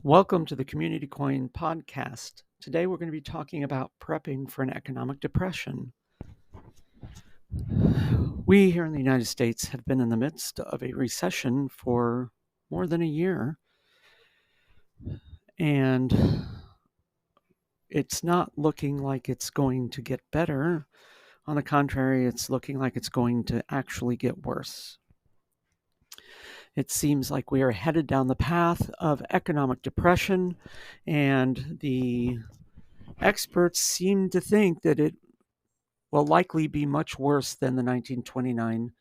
Welcome to the KommunityKoin podcast. Today we're going to be talking about prepping for an economic depression. We here in the United States have been in the midst of a recession for more than a year, and it's not looking like it's going to get better. On the contrary, it's looking like it's going to actually get worse. It seems like we are headed down the path of economic depression, and the experts seem to think that it will likely be much worse than the 1929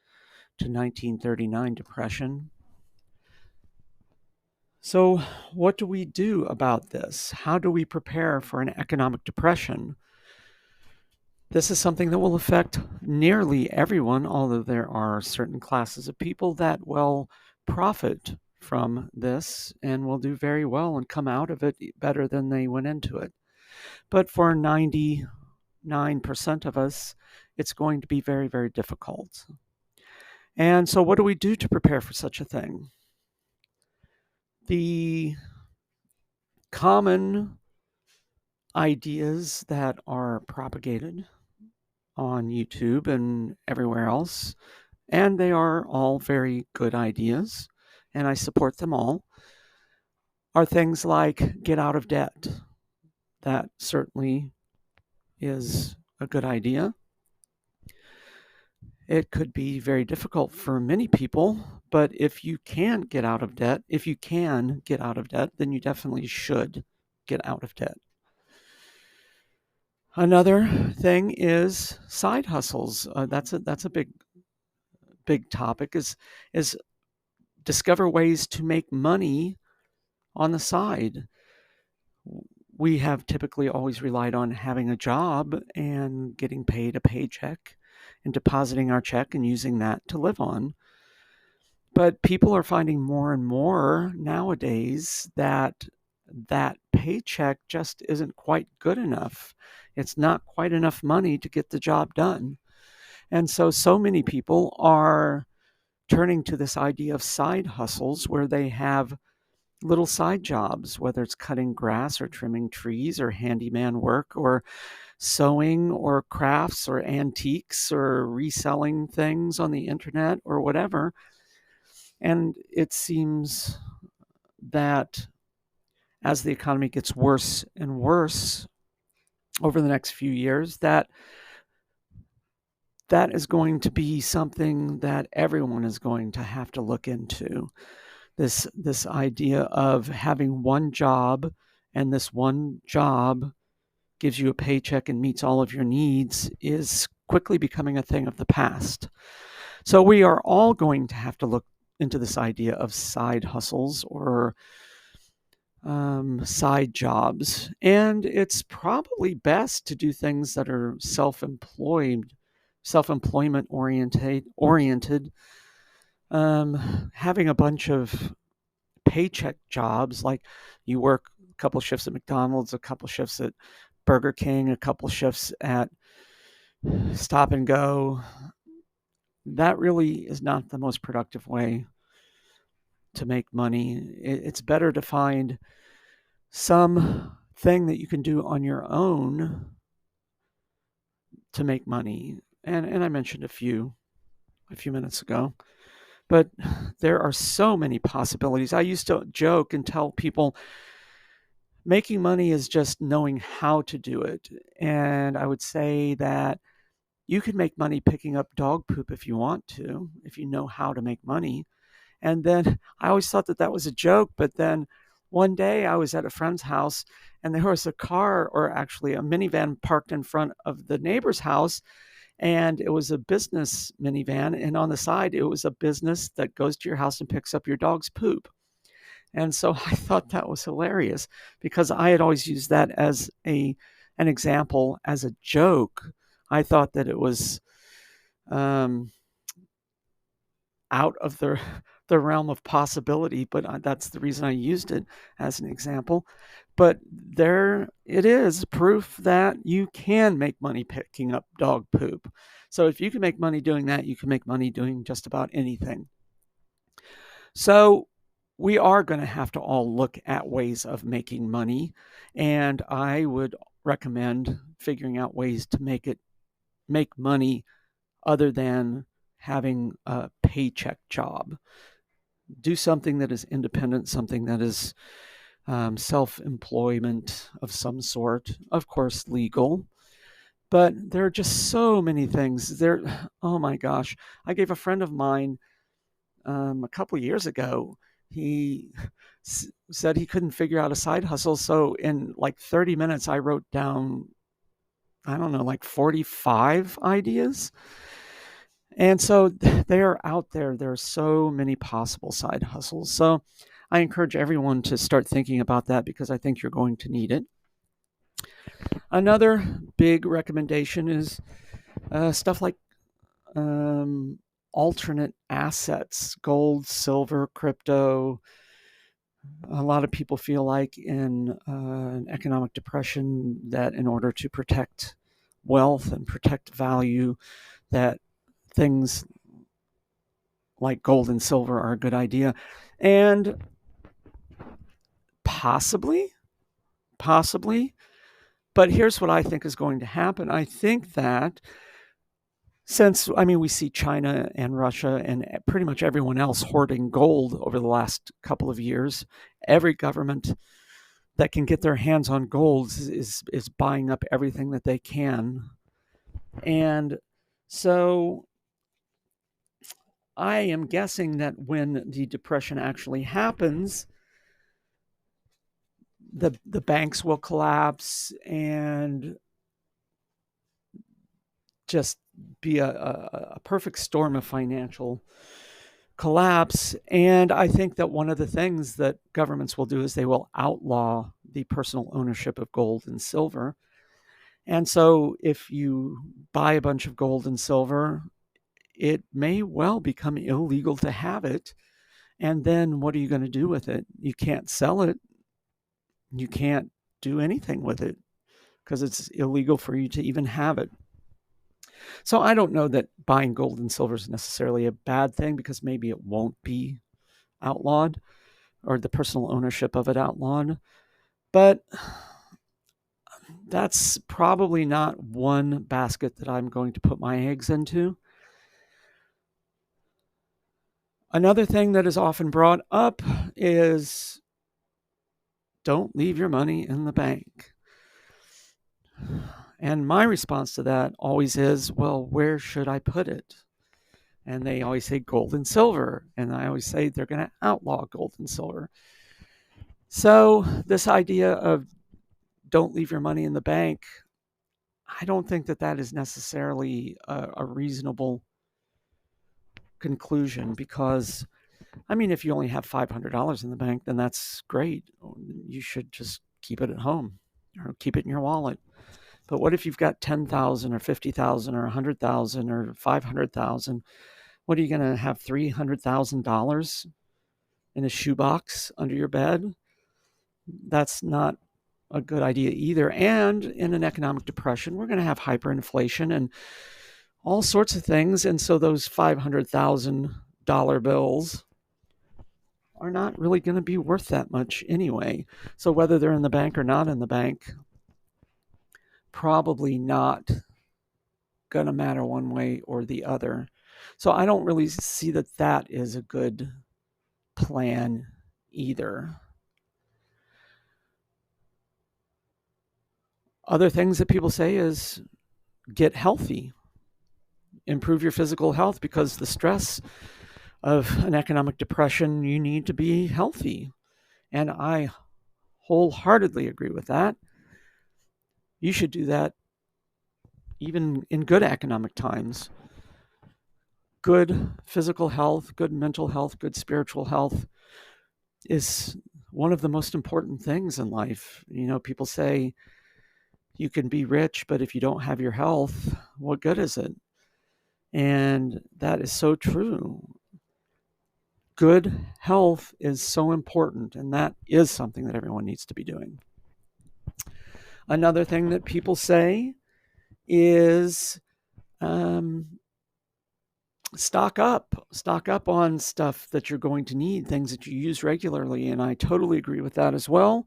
to 1939 depression. So, what do we do about this? How do we prepare for an economic depression? This is something that will affect nearly everyone, although there are certain classes of people that will profit from this and will do very well and come out of it better than they went into it. But for 99% of us, it's going to be very, very difficult. And so what do we do to prepare for such a thing? The common ideas that are propagated on YouTube and everywhere else, and they are all very good ideas, and I support them all, are things like get out of debt. That certainly is a good idea. It could be very difficult for many people, but if you can get out of debt, then you definitely should get out of debt. Another thing is side hustles. That's a big topic. Is discover ways to make money on the side. We have typically always relied on having a job and getting paid a paycheck and depositing our check and using that to live on. But people are finding more and more nowadays that paycheck just isn't quite good enough. It's not quite enough money to get the job done. And so many people are turning to this idea of side hustles where they have little side jobs, whether it's cutting grass or trimming trees or handyman work or sewing or crafts or antiques or reselling things on the internet or whatever. And it seems that as the economy gets worse and worse over the next few years, that is going to be something that everyone is going to have to look into. This idea of having one job, and this one job gives you a paycheck and meets all of your needs, is quickly becoming a thing of the past. So we are all going to have to look into this idea of side hustles or side jobs. And it's probably best to do things that are self-employment oriented. Having a bunch of paycheck jobs, like you work a couple shifts at McDonald's, a couple shifts at Burger King, a couple shifts at Stop and Go, that really is not the most productive way to make money. It's better to find some thing that you can do on your own to make money. And I mentioned a few minutes ago. But there are so many possibilities. I used to joke and tell people making money is just knowing how to do it. And I would say that you can make money picking up dog poop if you want to, if you know how to make money. And then I always thought that was a joke. But then one day I was at a friend's house and there was a car, or actually a minivan, parked in front of the neighbor's house. And it was a business minivan. And on the side, it was a business that goes to your house and picks up your dog's poop. And so I thought that was hilarious because I had always used that as an example, as a joke. I thought that it was out of the realm of possibility, but that's the reason I used it as an example. But there it is, proof that you can make money picking up dog poop. So if you can make money doing that, you can make money doing just about anything. So we are going to have to all look at ways of making money, and I would recommend figuring out ways to make money other than having a paycheck job. Do something that is independent, something that is self-employment of some sort, of course, legal. But there are just so many things there. Oh my gosh. I gave a friend of mine a couple years ago, he said he couldn't figure out a side hustle. So in like 30 minutes, I wrote down, I don't know, like 45 ideas. And so they are out there. There are so many possible side hustles. So I encourage everyone to start thinking about that because I think you're going to need it. Another big recommendation is stuff like alternate assets, gold, silver, crypto. A lot of people feel like in an economic depression that in order to protect wealth and protect value, that things like gold and silver are a good idea. And possibly, but here's what I think is going to happen. I think that since, we see China and Russia and pretty much everyone else hoarding gold over the last couple of years, every government that can get their hands on gold is buying up everything that they can. And so I am guessing that when the depression actually happens, the banks will collapse and just be a perfect storm of financial collapse. And I think that one of the things that governments will do is they will outlaw the personal ownership of gold and silver. And so if you buy a bunch of gold and silver, it may well become illegal to have it. And then what are you going to do with it? You can't sell it. You can't do anything with it because it's illegal for you to even have it. So I don't know that buying gold and silver is necessarily a bad thing because maybe it won't be outlawed or the personal ownership of it outlawed. But that's probably not one basket that I'm going to put my eggs into. Another thing that is often brought up is don't leave your money in the bank. And my response to that always is, well, where should I put it? And they always say gold and silver. And I always say they're going to outlaw gold and silver. So this idea of don't leave your money in the bank, I don't think that that is necessarily a reasonable conclusion because, if you only have $500 in the bank, then that's great. You should just keep it at home or keep it in your wallet. But what if you've got 10,000 or 50,000 or 100,000 or 500,000? What are you going to have, $300,000 in a shoebox under your bed? That's not a good idea either. And in an economic depression, we're going to have hyperinflation and all sorts of things. And so those $500,000 bills are not really going to be worth that much anyway. So whether they're in the bank or not in the bank, probably not going to matter one way or the other. So I don't really see that that is a good plan either. Other things that people say is get healthy, improve your physical health because the stress of an economic depression, you need to be healthy. And I wholeheartedly agree with that. You should do that even in good economic times. Good physical health, good mental health, good spiritual health is one of the most important things in life. People say you can be rich, but if you don't have your health, what good is it? And that is so true. Good health is so important, and that is something that everyone needs to be doing. Another thing that people say is stock up on stuff that you're going to need, things that you use regularly. And I totally agree with that as well.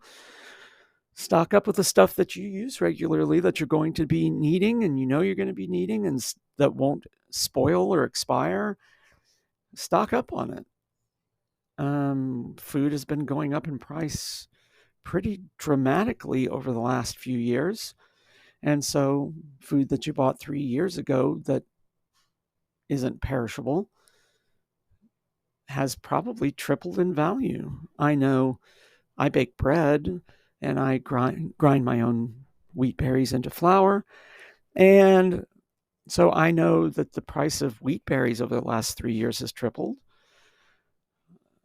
Stock up with the stuff that you use regularly that you're going to be needing and you're going to be needing and that won't spoil or expire. Stock up on it. Food has been going up in price pretty dramatically over the last few years. And so food that you bought 3 years ago that isn't perishable has probably tripled in value. I know I bake bread and I grind my own wheat berries into flour. And so I know that the price of wheat berries over the last 3 years has tripled.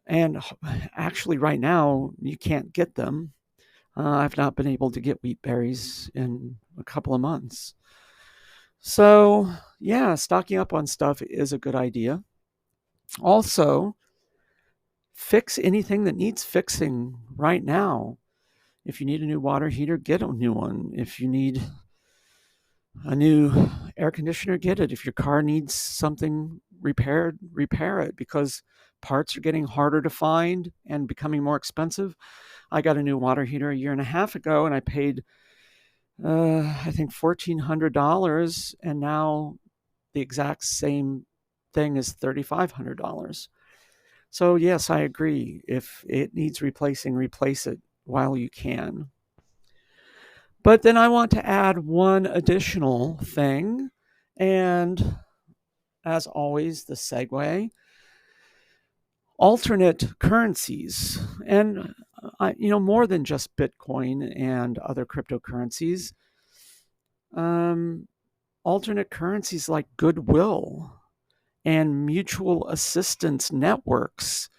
And actually, right now, you can't get them. I've not been able to get wheat berries in a couple of months. So, yeah, stocking up on stuff is a good idea. Also, fix anything that needs fixing right now. If you need a new water heater, get a new one. If you need a new air conditioner, get it. If your car needs something repaired, repair it, because parts are getting harder to find and becoming more expensive. I got a new water heater a year and a half ago, and I paid, I think, $1,400, and now the exact same thing is $3,500. So yes, I agree. If it needs replacing, replace it while you can. But then I want to add one additional thing, and as always, the segue: alternate currencies. And more than just Bitcoin and other cryptocurrencies, alternate currencies like goodwill and mutual assistance networks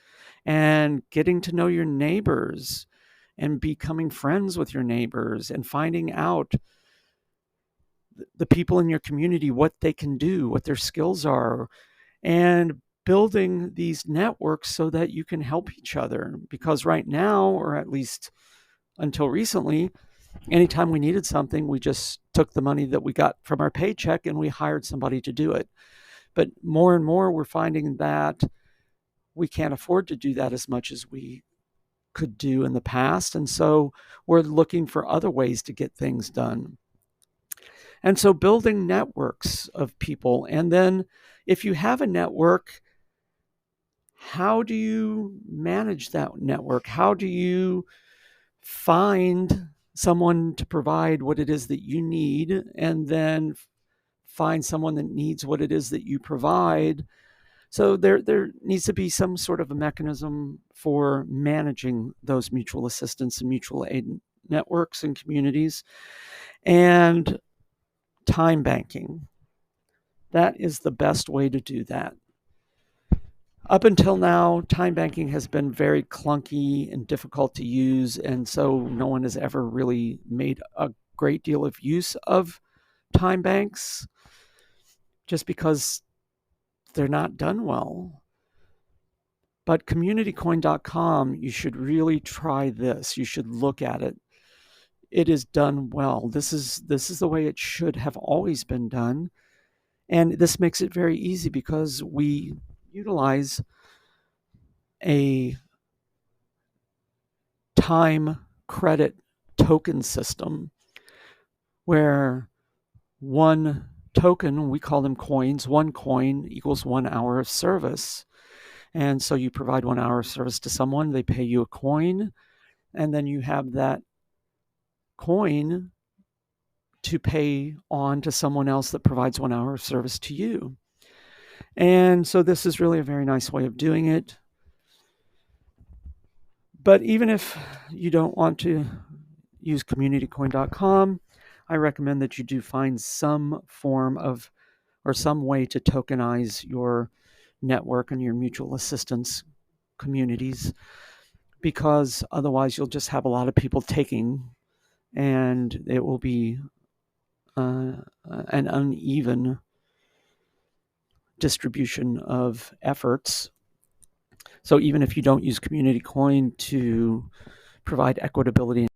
and getting to know your neighbors and becoming friends with your neighbors and finding out the people in your community, what they can do, what their skills are, and building these networks so that you can help each other. Because right now, or at least until recently, anytime we needed something, we just took the money that we got from our paycheck and we hired somebody to do it. But more and more, we're finding that we can't afford to do that as much as we could do in the past. And so we're looking for other ways to get things done. And so building networks of people. And then if you have a network, how do you manage that network? How do you find someone to provide what it is that you need, and then find someone that needs what it is that you provide? So there needs to be some sort of a mechanism for managing those mutual assistance and mutual aid networks and communities. And time banking. That is the best way to do that. Up until now, time banking has been very clunky and difficult to use, and so no one has ever really made a great deal of use of time banks just because they're not done well. But KommunityKoin.com, you should really try this. You should look at it. It is done well. This is the way it should have always been done. And this makes it very easy because we utilize a time credit token system where one token, we call them coins, one coin equals 1 hour of service. And so you provide 1 hour of service to someone, they pay you a coin, and then you have that coin to pay on to someone else that provides 1 hour of service to you. And so this is really a very nice way of doing it. But even if you don't want to use KommunityKoin.com, I recommend that you do find some form of or some way to tokenize your network and your mutual assistance communities, because otherwise you'll just have a lot of people taking, and it will be an uneven distribution of efforts. So even if you don't use KommunityKoin to provide equitability